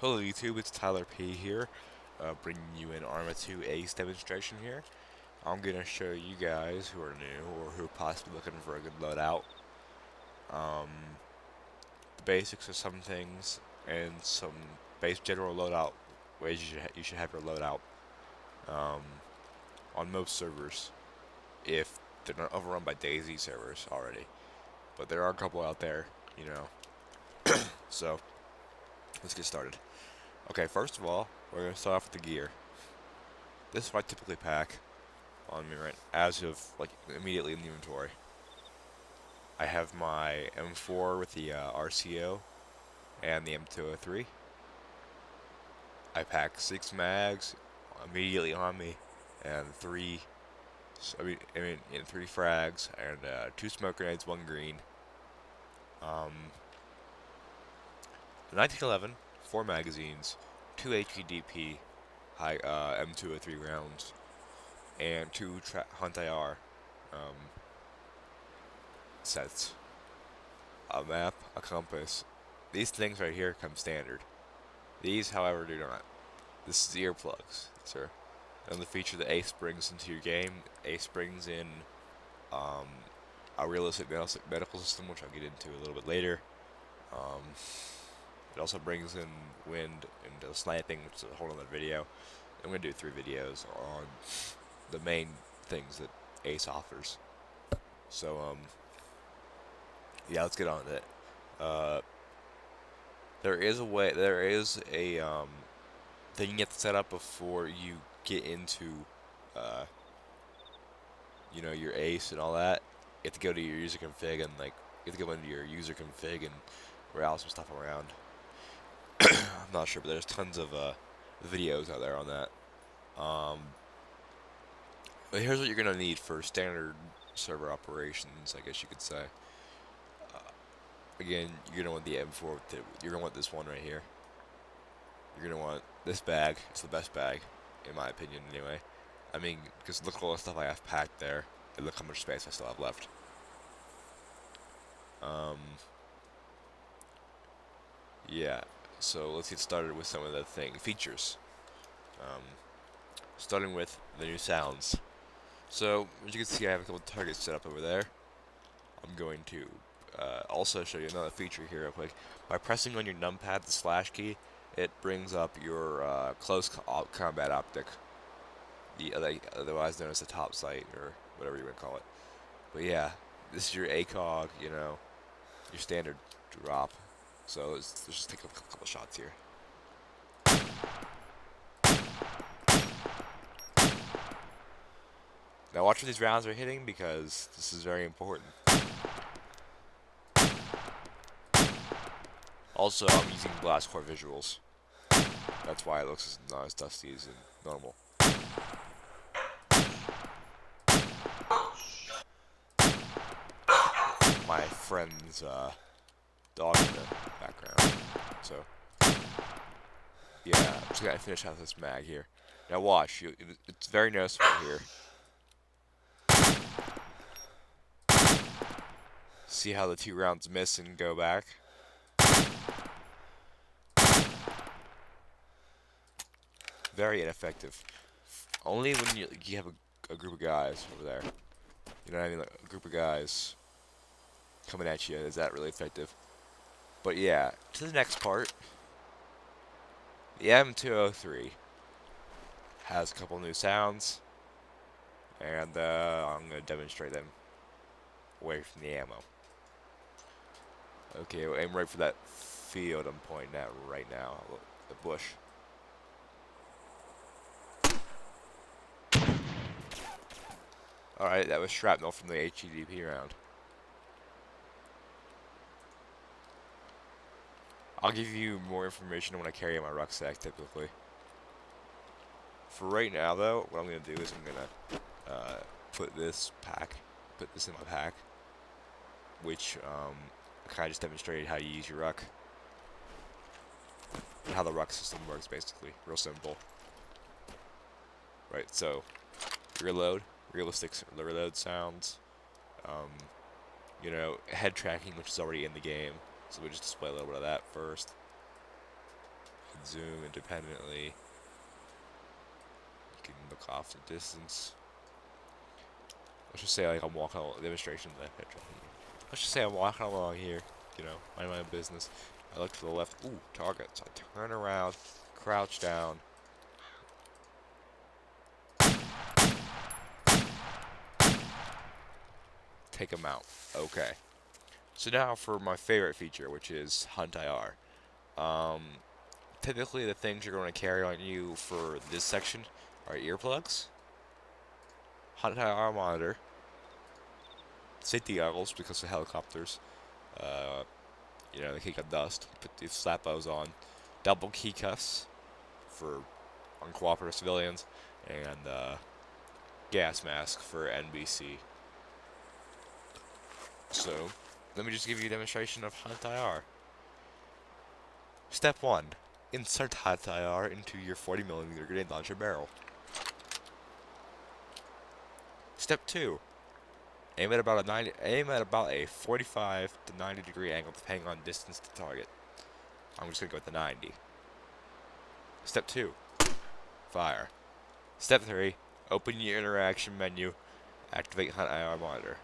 Hello YouTube, it's Tyler P here, bringing you an Arma 2 Ace demonstration here. I'm going to show you guys who are new or who are possibly looking for a good loadout, um, the basics of some things, and some base general loadout ways you should have your loadout um, on most servers, if they're not overrun by Daisy servers already. But there are a couple out there, you know. So, let's get started. Okay, first of all, we're going to start off with the gear. This is what I typically pack on me right as of like immediately in the inventory. I have my M4 with the RCO and the M203. I pack 6 mags immediately on me and 3 three frags and 2 smoke grenades, 1 green. The 1911, 4 magazines, 2 HEDP high M203 rounds, and 2 Hunt IR sets. A map, a compass. These things right here come standard. These, however, do not. This is earplugs, sir. Another feature that Ace brings into your game. Ace brings in um, a realistic medical system, which I'll get into a little bit later. Um, it also brings in wind and sniping, which is a whole other video. I'm going to do 3 videos on the main things that Ace offers. So, yeah, let's get on to it. There is a thing you have to set up before you get into, uh, your Ace and all that. You have to go to your user config and you have to go into your user config and route some stuff around. I'm not sure, but there's tons of videos out there on that. But here's what you're gonna need for standard server operations, I guess you could say. Again, you're gonna want the M4. You're gonna want this one right here. You're gonna want this bag. It's the best bag, in my opinion, anyway. I mean, because look at all the stuff I have packed there, and look how much space I still have left. Um, yeah. So let's get started with some of the features. Um, Starting with the new sounds. So as you can see, I have a couple targets set up over there. I'm going to also show you another feature here real quick. By pressing on your numpad, the slash key, it brings up your close combat optic, otherwise known as the top sight or whatever you want to call it. But yeah, this is your ACOG, your standard drop. So let's just take a couple shots here. Now watch where these rounds are hitting because this is very important. Also, I'm using blast core visuals. That's why it looks not as dusty as normal. My friend's dog in the background. So, yeah, I'm just gonna finish out this mag here. Now watch, it's very noticeable here. See how the 2 rounds miss and go back? Very ineffective. Only when you have a group of guys over there. You know what I mean? Like a group of guys coming at you. Is that really effective? But yeah, to the next part. The M203 has a couple new sounds. And I'm going to demonstrate them away from the ammo. Okay, we'll aim right for that field I'm pointing at right now. The bush. Alright, that was shrapnel from the HEDP round. I'll give you more information when I carry in my rucksack, typically. For right now, though, what I'm going to do is I'm going to put this in my pack, which I kind of just demonstrated how you use your ruck, and how the ruck system works, basically. Real simple. Right, so, realistic reload sounds, head tracking, which is already in the game, so we just display a little bit of that first. zoom independently. You can look off the distance. Let's just say like I'm walking along demonstration. Let's just say I'm walking along here, you know, mind my own business. I look to the left. Ooh, targets. I turn around, crouch down. Take them out. Okay. So now for my favorite feature, which is Hunt IR. Typically the things you're going to carry on you for this section are earplugs, Hunt IR monitor, safety goggles because of helicopters. You know, they kick up dust. Put these slap those on. Double key cuffs for uncooperative civilians, and gas mask for NBC. So, let me just give you a demonstration of Hunt IR. Step 1. Insert Hunt IR into your 40mm grenade launcher barrel. Step 2. Aim at about a 45 to 90 degree angle depending on distance to target. I'm just gonna go with the 90. Step 2. Fire. Step 3. Open your interaction menu. Activate Hunt IR monitor.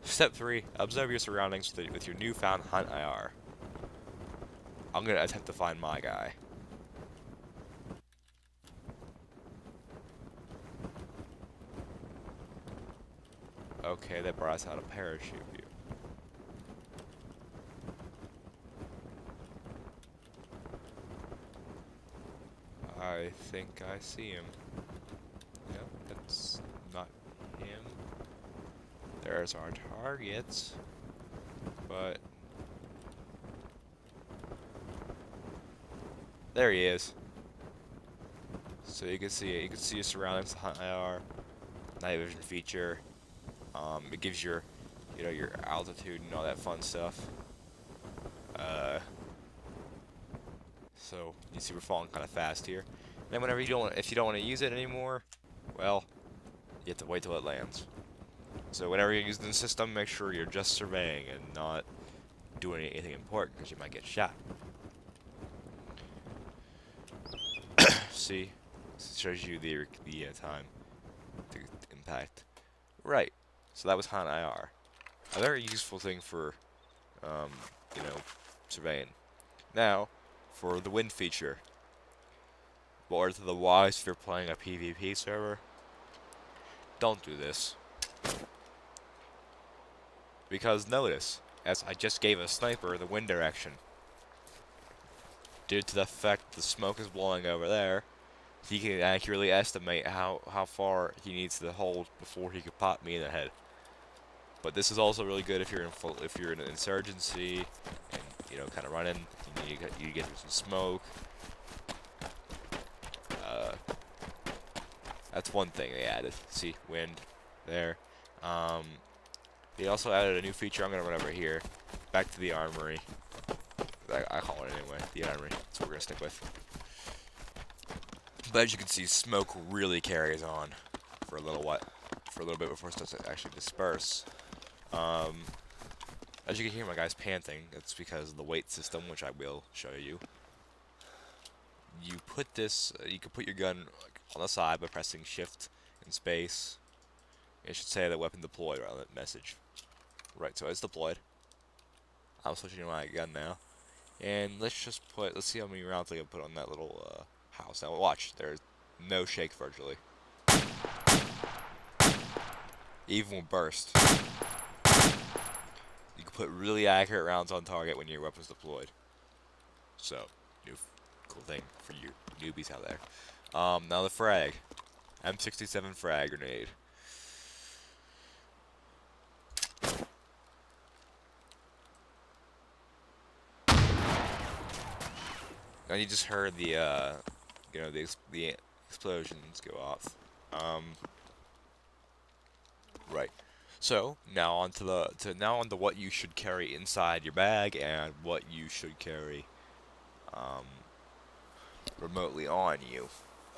Step 3. Observe your surroundings with your newfound Hunt IR. I'm gonna attempt to find my guy. Okay, that brought us out a parachute view. I think I see him. No, that's not him. There's our targets, but there he is. So you can see it. You can see your surroundings, the Hunt IR, night vision feature. It gives your, you know, your altitude and all that fun stuff. So you see we're falling kind of fast here. And then whenever if you don't want to use it anymore, well, you have to wait till it lands. So whenever you're using the system, make sure you're just surveying and not doing anything important because you might get shot. See, it shows you the time to impact. Right. So that was Hunt IR. A very useful thing for, you know, surveying. Now, for the wind feature. Word to the wise if you're playing a PvP server, don't do this. Because notice, as I just gave a sniper the wind direction. Due to the fact the smoke is blowing over there, he can accurately estimate how far he needs to hold before he could pop me in the head. But this is also really good if you're in an insurgency and, you know, kind of running. You get some smoke. That's one thing they added. See, wind there. They also added a new feature. I'm gonna run over here, back to the armory. I call it anyway, the armory. That's what we're gonna stick with. But as you can see, smoke really carries on for a little bit before it starts to actually disperse. As you can hear, my guy's panting. That's because of the weight system, which I will show you. You put this. You can put your gun on the side by pressing Shift and space. It should say that weapon deployed on that message. Right, so it's deployed. I'm switching to my gun now. And let's see how many rounds I can put on that little house. Now watch, there's no shake virtually. Even will burst. You can put really accurate rounds on target when your weapon's deployed. So, new cool thing for you newbies out there. Now the frag. M67 frag grenade. Now you just heard the, you know, the explosions go off. Right. So now on to what you should carry inside your bag and what you should carry, remotely on you.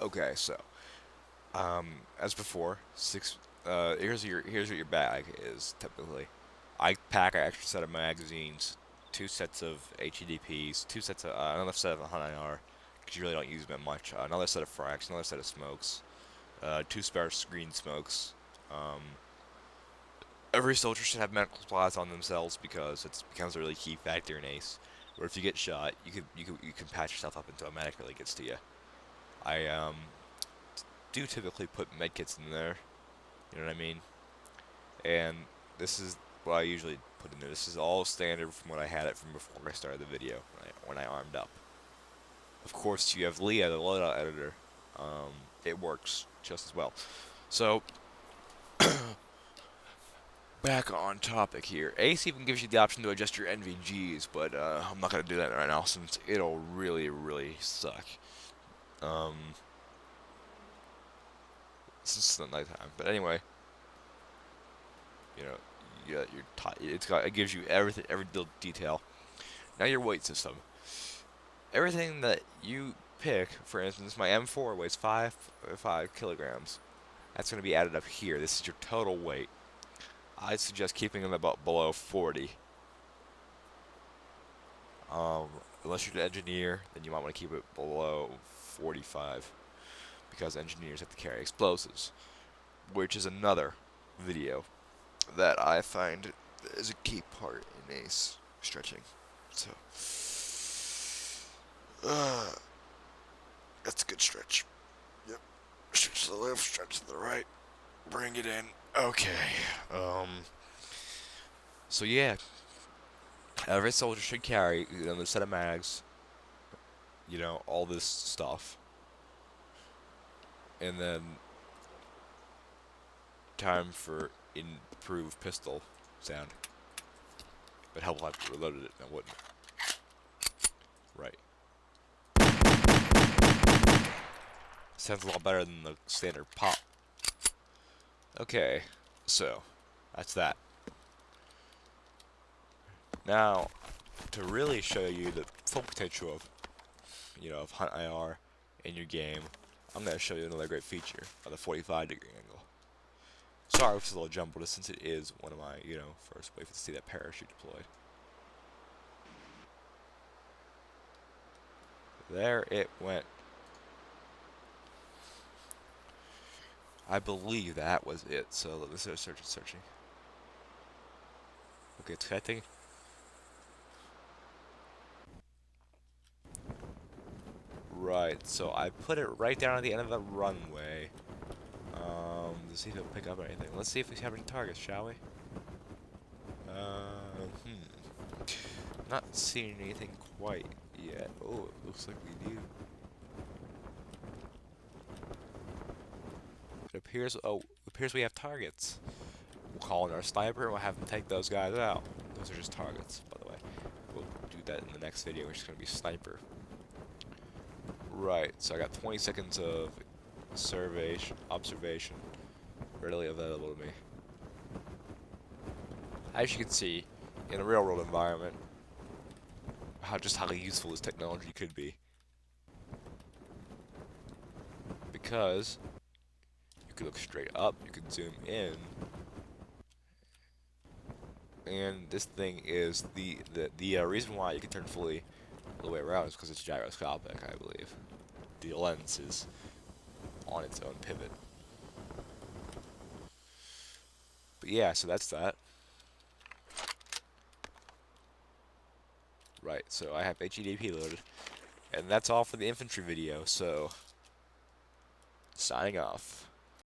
Okay, so As before, here's what your bag is typically. I pack an extra set of magazines, 2 sets of HEDPs, 2 sets of another set of 100R, because you really don't use them much. Another set of frags, another set of smokes, 2 spare screen smokes. Um, every soldier should have medical supplies on themselves because it becomes a really key factor in Ace. Where if you get shot, you can patch yourself up until a medic really gets to you. I do typically put medkits in there. You know what I mean? And this is what I usually put in there. This is all standard from what I had it from before I started the video when I armed up. Of course, you have Leah, the loadout editor. It works just as well. So back on topic here. Ace even gives you the option to adjust your NVGs, but I'm not gonna do that right now since it'll really suck. Um, Since the nighttime. But anyway, you know, it gives you everything, every little detail. Now your weight system. Everything that you pick, for instance, my M4 weighs 5 kilograms. That's going to be added up here. This is your total weight. I suggest keeping them about below 40. Unless you're an engineer, then you might want to keep it below 45 because engineers have to carry explosives, which is another video that I find is a key part in Ace stretching. So, that's a good stretch. Yep. Stretch to the left, stretch to the right. Bring it in. Okay. So yeah, every soldier should carry a set of mags. You know, all this stuff, and then time for improved pistol sound. But helpful if I reloaded it, and I wouldn't. Right. Sounds a lot better than the standard pop. Okay, so that's that. Now, to really show you the full potential of, of Hunt IR in your game, I'm going to show you another great feature of the 45-degree angle. Sorry, it's a little jumbled since it is one of my, first ways to see that parachute deployed. There it went. I believe that was it. So let's go searching. Okay, it's connecting. Right, so I put it right down at the end of the runway. To see if it'll pick up anything. Let's see if we have any targets, shall we? Not seeing anything quite yet. Oh, it looks like we do. It appears we have targets. We'll call in our sniper and we'll have them take those guys out. Those are just targets, by the way. We'll do that in the next video, which is going to be sniper. Right, so I got 20 seconds of observation readily available to me. As you can see, in a real world environment, how useful this technology could be. Because you could look straight up, you could zoom in, and this thing is the reason why you can turn fully the way around is because it's gyroscopic, I believe. The lens is on its own pivot. But yeah, so that's that. Right, so I have HEDP loaded. And that's all for the infantry video, so signing off.